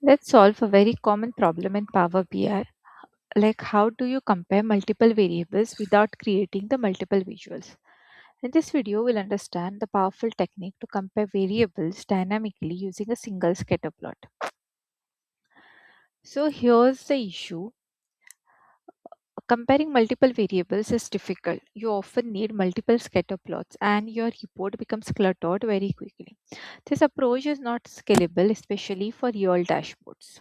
Let's solve a very common problem in Power BI. Like, how do you compare multiple variables without creating the multiple visuals? In this video, we'll understand the powerful technique to compare variables dynamically using a single scatter plot. So here's the issue. Comparing multiple variables is difficult. You often need multiple scatter plots and your report becomes cluttered very quickly. This approach is not scalable, especially for real dashboards.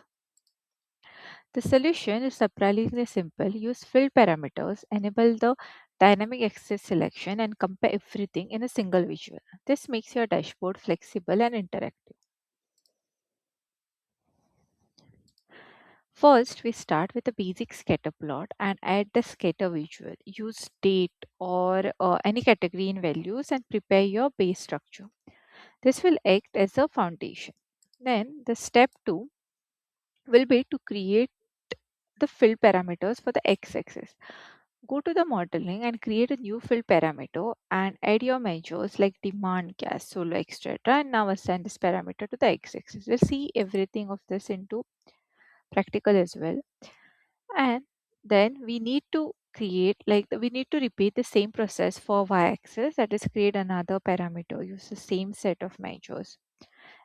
The solution is surprisingly simple. Use field parameters, enable the dynamic access selection, and compare everything in a single visual. This makes your dashboard flexible and interactive. First, we start with a basic scatter plot and add the scatter visual. Use date or any category in values and prepare your base structure. This will act as a foundation. Then, the step 2 will be to create the field parameters for the x-axis. Go to the modeling and create a new field parameter and add your measures like demand, gas, solar, etc. And now assign this parameter to the x-axis. We'll see everything of this into practical as well. And then we need to we need to repeat the same process for y-axis, that is create another parameter, use the same set of measures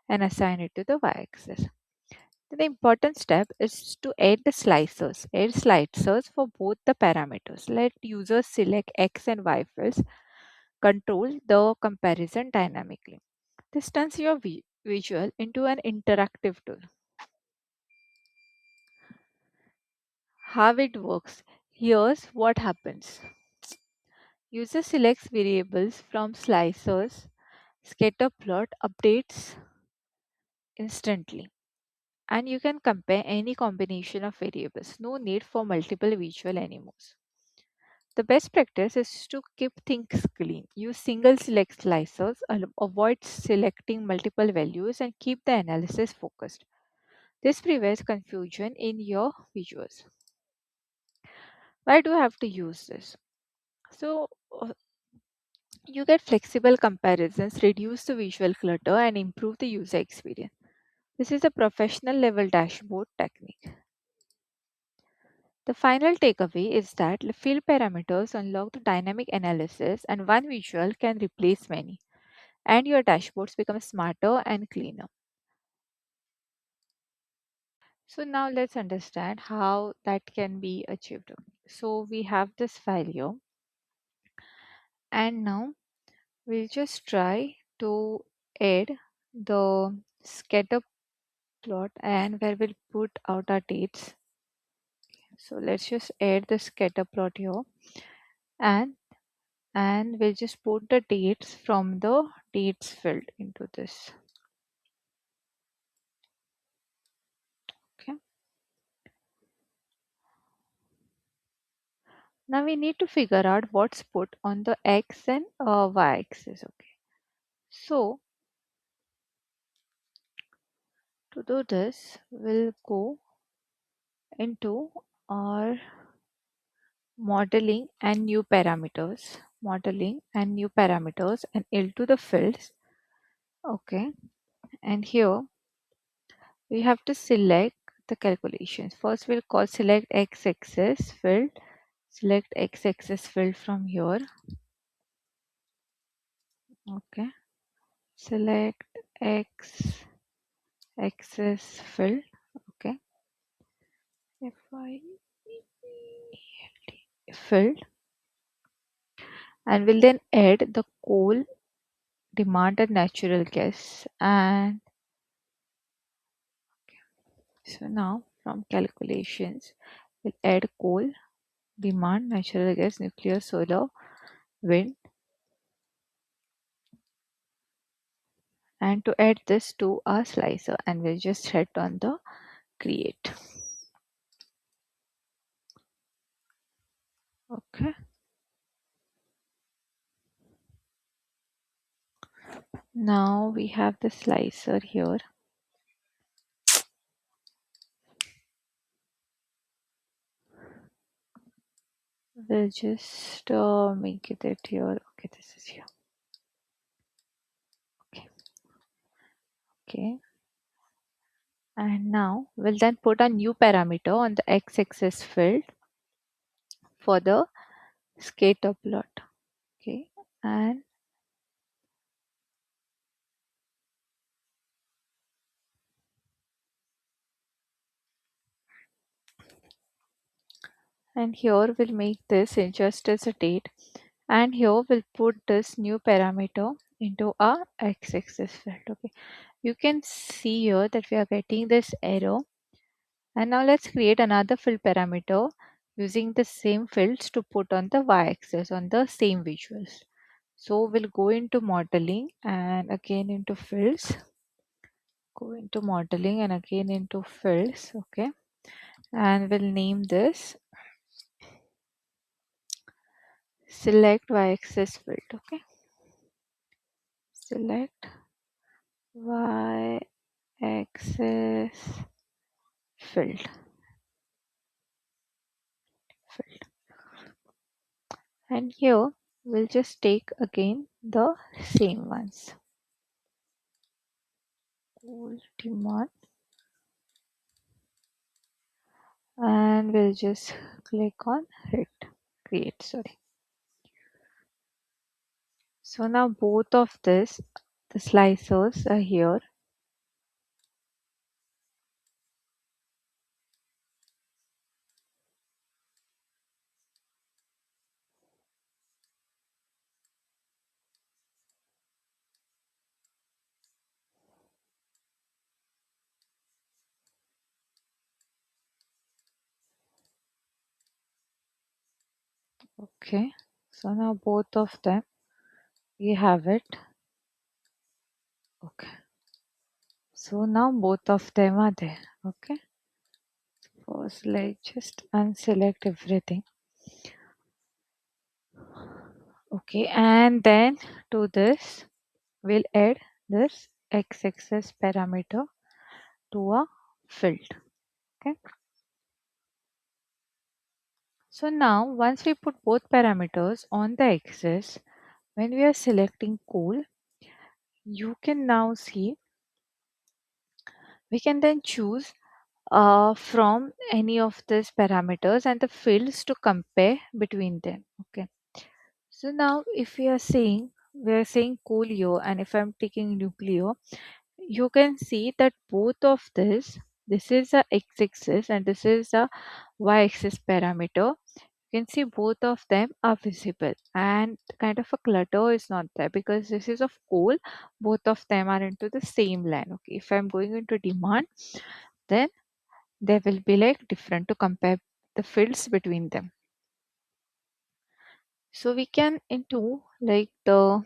and assign it to the y-axis. The important step is to add the slicers. Add slicers for both the parameters. Let users select X and Y fields. Control the comparison dynamically. This turns your visual into an interactive tool. How it works. Here's what happens. User selects variables from slicers. Scatter plot updates instantly. And you can compare any combination of variables. No need for multiple visual anymore. The best practice is to keep things clean. Use single select slicers, avoid selecting multiple values, and keep the analysis focused. This prevents confusion in your visuals. Why do I have to use this? So, you get flexible comparisons, reduce the visual clutter, and improve the user experience. This is a professional level dashboard technique. The final takeaway is that the field parameters unlock the dynamic analysis, and one visual can replace many, and your dashboards become smarter and cleaner. So now let's understand how that can be achieved. So we have this file here, and now we'll just try to add the scatter plot and where we'll put out our dates. So let's just add the scatter plot here, and we'll just put the dates from the dates field into this. Okay. Now we need to figure out what's put on the x and y axis. Okay. So to do this, we'll go into our modeling and new parameters and into the fields. Okay. And here we have to select the calculations. First, we'll call select x-axis field. Select x-axis field from here. Okay. Select x-axis field. Okay. Field, and we'll then add the coal, demand, and natural gas. And so now from calculations, we'll add coal, demand, natural gas, nuclear, solar, wind, and to add this to our slicer, and we'll just hit on the create. Okay. Now we have the slicer here. We'll just make it here. Okay, this is here. Okay. Okay. And now we'll then put a new parameter on the x-axis field for the scatter plot. Okay, and here we'll make this in just as a date, and here we'll put this new parameter into our x-axis field. Okay, you can see here that we are getting this error. And now let's create another field parameter using the same fields to put on the y-axis on the same visuals. So we'll go into modeling and again into fields, go into modeling and again into fields. Okay, and we'll name this select y-axis field. Okay, select y-axis field. And here we'll just take again the same ones. Cool demand, and we'll just click on hit create. Sorry. So now both of this, the slicers are here. Okay, so now both of them, we have it. Okay, so now both of them are there. Okay, first let's just unselect everything. Okay, and then to this we'll add this x-axis parameter to a field. Okay, so now once we put both parameters on the axis, when we are selecting cool, you can now see we can then choose from any of these parameters and the fields to compare between them. Okay, so now if we are saying cool here, and if I'm taking nuclear, you can see that both of this is a x-axis and this is a y-axis parameter. You can see both of them are visible and kind of a clutter is not there because this is of coal. Both of them are into the same line. Okay, if I'm going into demand, then they will be like different to compare the fields between them. So we can into like the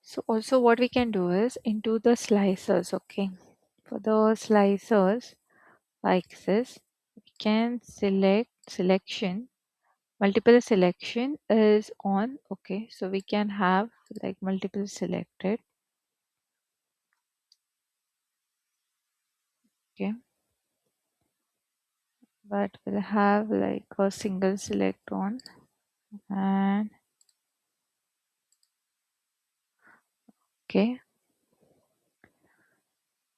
so also what we can do is into the slicers. Okay, for the slicers axis we can select selection, multiple selection is on. Okay, so we can have like multiple selected. Okay, but we'll have like a single select on. And okay,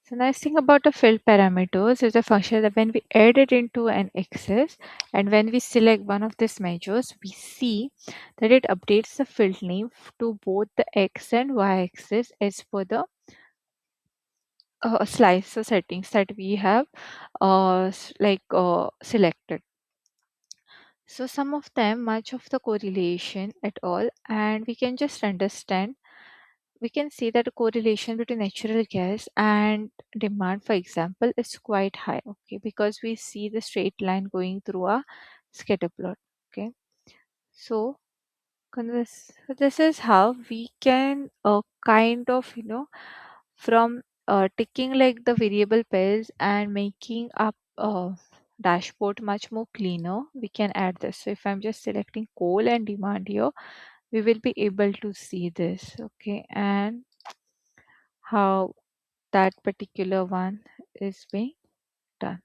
so nice thing about the field parameters is a function that when we add it into an axis and when we select one of these measures, we see that it updates the field name to both the x and y axis as per the slicer settings that we have selected. So some of them much of the correlation at all, and we can just understand, we can see that the correlation between natural gas and demand, for example, is quite high. Okay, because we see the straight line going through a scatter plot. Okay, so this is how we can kind of from taking like the variable pairs and making up dashboard much more cleaner, we can add this. So if I'm just selecting coal and demand here, we will be able to see this. Okay, and how that particular one is being done.